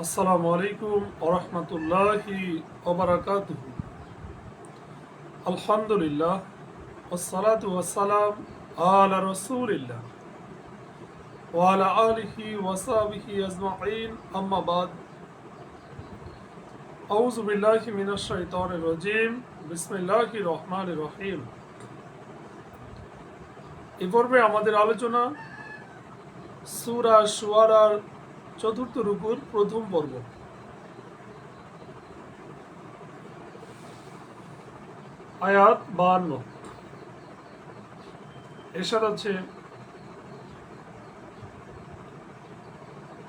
আসসালামু আলাইকুম ওরহমতুল্লাহি ওবারাকাতুহু। আলহামদুলিল্লাহ ওয়াসসালাতু ওয়াসসালাম আলা রাসূলিল্লাহ ওয়া আলা আলিহি ওয়া সাহবিহি আজমাইন, আম্মা বাদ। আউযু বিল্লাহি মিনাশ শাইতানির রাজীম। বিসমিল্লাহির রহমানির রহিম। এই পর্বে আমাদের আলোচনা সূরা শুআরার চতুর্থ রুকুর প্রথম পর্ব। আয়াত 52। এরশাদ হচ্ছে,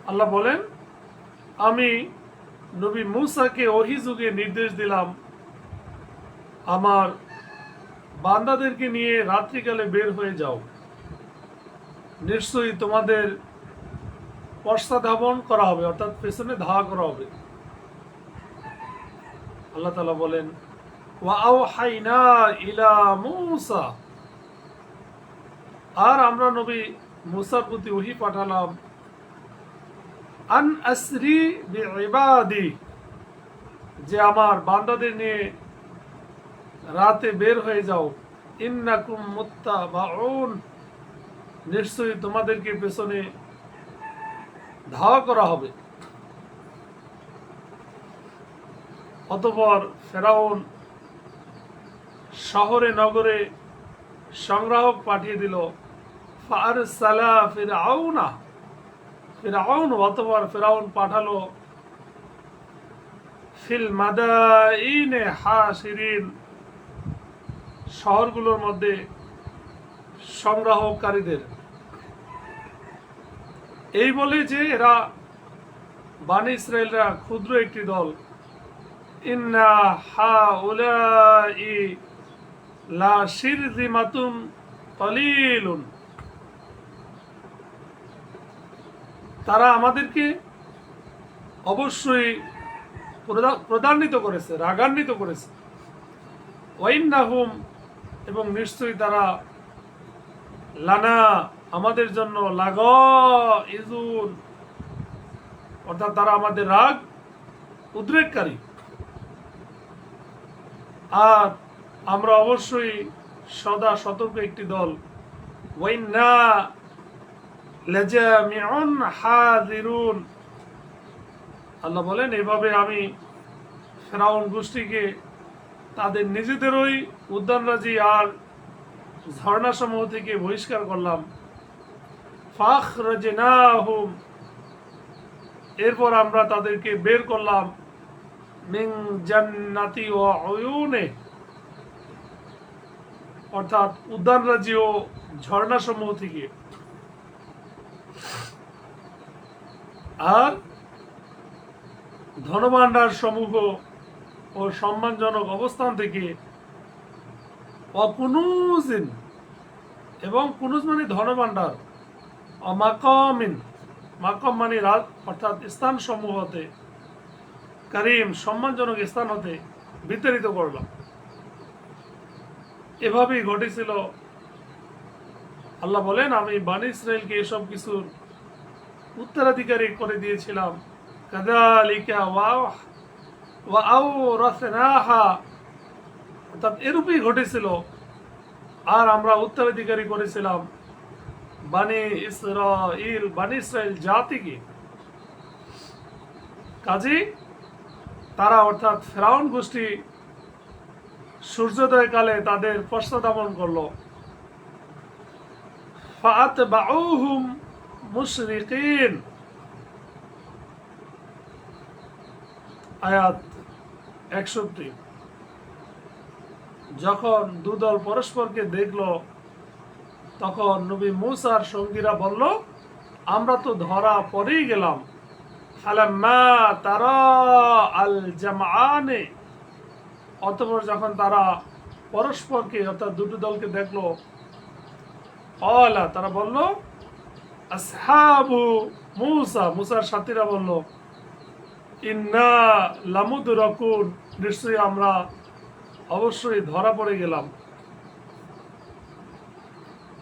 আল্লাহ বলেন, আমি নবী মূসাকে ওহী যুগে নির্দেশ দিলাম, আমার বান্দাদেরকে নিয়ে রাত্রিকালে বের হয়ে যাও, নিশ্চয়ই তোমাদের পশ্চাদ্ধাবন করা হবে, অর্থাৎ পেছনে ধাওয়া করা হবে। আল্লাহ তাআলা বলেন, ওয়া আওহাইনা ইলা মূসা, আর আমরা নবী মূসার প্রতি ওহী পাঠালাম, আন আসরি বিইবাদি, যে আমার বান্দাদের নিয়ে রাতে বের হয়ে যাও, ইন্নাকুম মুত্তাবাউন, নিশ্চয়ই তোমাদেরকে পেছনে ধাওয়া করা হবে। অতঃপর ফেরাউন শহরে নগরে সংগ্রাহক পাঠিয়ে দিল। ফারসালা ফিরআউনা, অতঃপর ফেরাউন পাঠালো ফিল মাদাইনে হাসিরিন, শহরগুলোর মধ্যে সংগ্রাহকারীদের। এই বলে যে এরা বানি ইসরায়েলরা ক্ষুদ্র একটি দল। ইন্না হাউলাই লা শিরযিমাতুন কলিলুন, তারা আমাদেরকে অবশ্যই প্রদান্বিত করেছে, রাগান্বিত করেছে। ওয়াইন্নাহুম, এবং নিশ্চয়ই তারা লানা, আমাদের জন্য লাগাইজুন, অর্থাৎ তারা আমাদের রাগ উদ্রেককারী, আর আমরা অবশ্যই সদা সতর্ক একটি দল। ওয়াইন্না লাজামিউন হাযিরুন, আল্লাহ বলেন, এভাবে আমি ফেরাউন গোষ্ঠীকে তাদের নিজেদেরই উদ্যানরাজি আর ঝর্ণাসমূহ থেকে বহিষ্কার করলাম। ফাখরাজনাহুম, এরপর আমরা তাদেরকে বের করলাম, মিন জান্নাতি ওয়া উয়ুনে, অর্থাৎ উদ্যানরাজি ও ঝর্ণাসমূহ থেকে, আর ধনভাণ্ডার সমূহ ও সম্মানজনক অবস্থান থেকে। অকুনুজিন, এবং কুনুজ মানে ধনভাণ্ডার, অমাকামিন, মাকাম মানে অর্থাৎ স্থান সমূহ হতে, কারিম, সম্মানজনক স্থান হতে বিতাড়িত করলাম। এভাবেই ঘটেছিল। আল্লাহ বলেন, আমি বানি ইসরায়েলকে এসব কিছুর উত্তরাধিকারী করে দিয়েছিলাম। কাযালিকা ওয়া আওরাসনাহা, অর্থাৎ এরূপই ঘটেছিল, আর আমরা উত্তরাধিকারী করেছিলাম বানি ইসরাইল জাতিকে। কাজী তারা, অর্থাৎ ফেরাউন গোষ্ঠী, সূর্যোদয় কালে তাদের পশ্চাদ্ধাবন করল। ফাআতবাউহুম মুশরিকিন, আয়াত 61। যখন দুদল পরস্পরকে দেখল, তখন নবী মূসার সঙ্গীরা বলল, আমরা তো ধরা পড়েই গেলাম। ফালাম্মা তারা আল জামআনে, অতঃপর যখন তারা পরস্পরকে, অর্থাৎ দুটো দলকে দেখলো, ক্বালা, তারা বলল, আসহাবু মূসা, মূসার সাথীরা বলল, ইন্না লামুদরাকুন, নিশ্চয়ই আমরা অবশ্যই ধরা পড়ে গেলাম।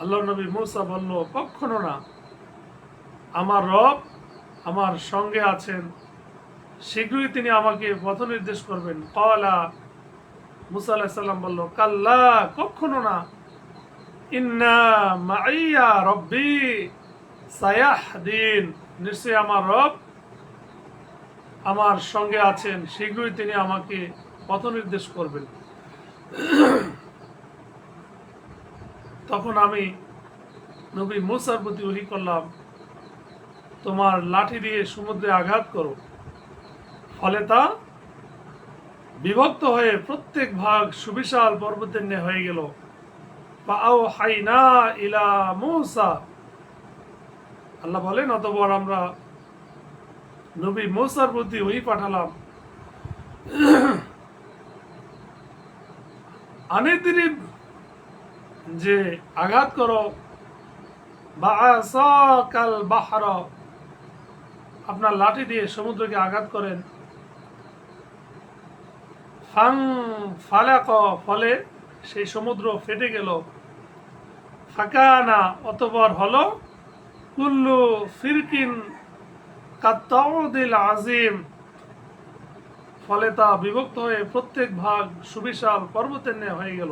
আল্লাহ নবী মূসা বলল, কখনো না, আমার রব আমার সঙ্গে আছেন, শীঘ্রই তিনি আমাকে পথ নির্দেশ করবেন। ক্বালা, মুসা আলাইহিস সালাম বলল, কাল্লা, কখনো না, ইন্না মাইয়া রব্বি সায়াহদিন, নিশ্চয়ই আমার রব আমার সঙ্গে আছেন, শীঘ্রই তিনি আমাকে পথ নির্দেশ করবেন। তখন আমি নবী মুসার প্রতি ওহী করলাম, তোমার লাঠি দিয়ে সমুদ্রে আঘাত করো। ফলে তা বিভক্ত হয়ে প্রত্যেক ভাগ সুবিশাল পর্বতের ন্যায় হয়ে গেল। ফাআওহাইনা ইলা মূসা, আল্লাহ বলেন, অতঃপর আমরা নবী মূসার প্রতি ওহী পাঠালাম, আনিদ্রিব, যে আঘাত করো, বাআসাকাল বাহর, আপনার লাঠি দিয়ে সমুদ্রকে আঘাত করেন। ফাং ফালাক, ফলে সেই সমুদ্র ফেটে গেল। ফাকানা, অতঃপর হলো, কুল্লু ফিরকিন কাত্তাউদিল আজিম, ফলে তা বিভক্ত হয়ে প্রত্যেক ভাগ সুবিশাল পর্বতের ন্যায় হয়ে গেল।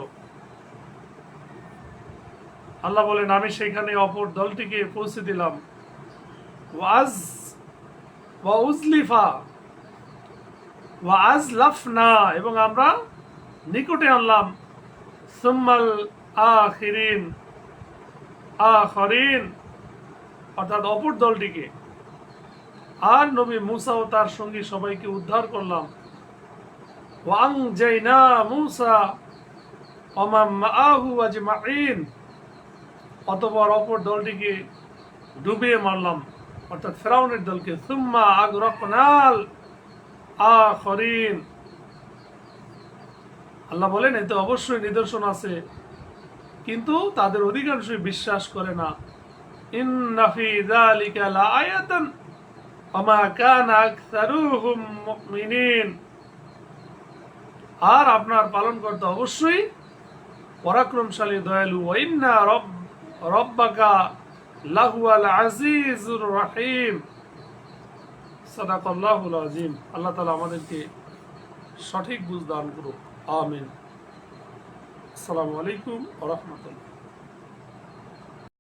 আল্লাহ বলেন, আমি সেখানে অপর দলটিকে পৌঁছে দিলাম। ওয়াজলাফনা, এবং আমরা নিকটে আনলাম, সুম্মাল আখিরিন, আখরিন, অর্থাৎ অপর দলটিকে। আর নবী মুসা ও তার সঙ্গী সবাইকে উদ্ধার করলাম। ওয়াংজাইনা মুসা ওয়া মান মাআহু আজমাইন, অতঃপর অপর দলটিকে ডুবিয়ে মারলাম, অর্থাৎ ফেরাউনের দলকে। সুম্মা আগরাকনাল আখরিন, আল্লাহ বলেন, এতে অবশ্যই নিদর্শন আছে, কিন্তু তাদের অধিকাংশই বিশ্বাস করে না। ইন্না ফি যালিকা লাআয়াতান ওয়া মা কানা আকসারুহুম মুমিনিন, আর আপনার পালনকর্তা অবশ্যই পরাক্রমশালী, দয়ালু। ওয়া ইন্না রব্বাকা লাহুয়াল আজিজুর রহিম। সাদাকাল্লাহুল আযীম। আল্লাহ তাআলা আমাদেরকে সঠিক বুঝ দান করুন। আমিন। আসসালামু আলাইকুম ওয়া রাহমাতুল্লাহ।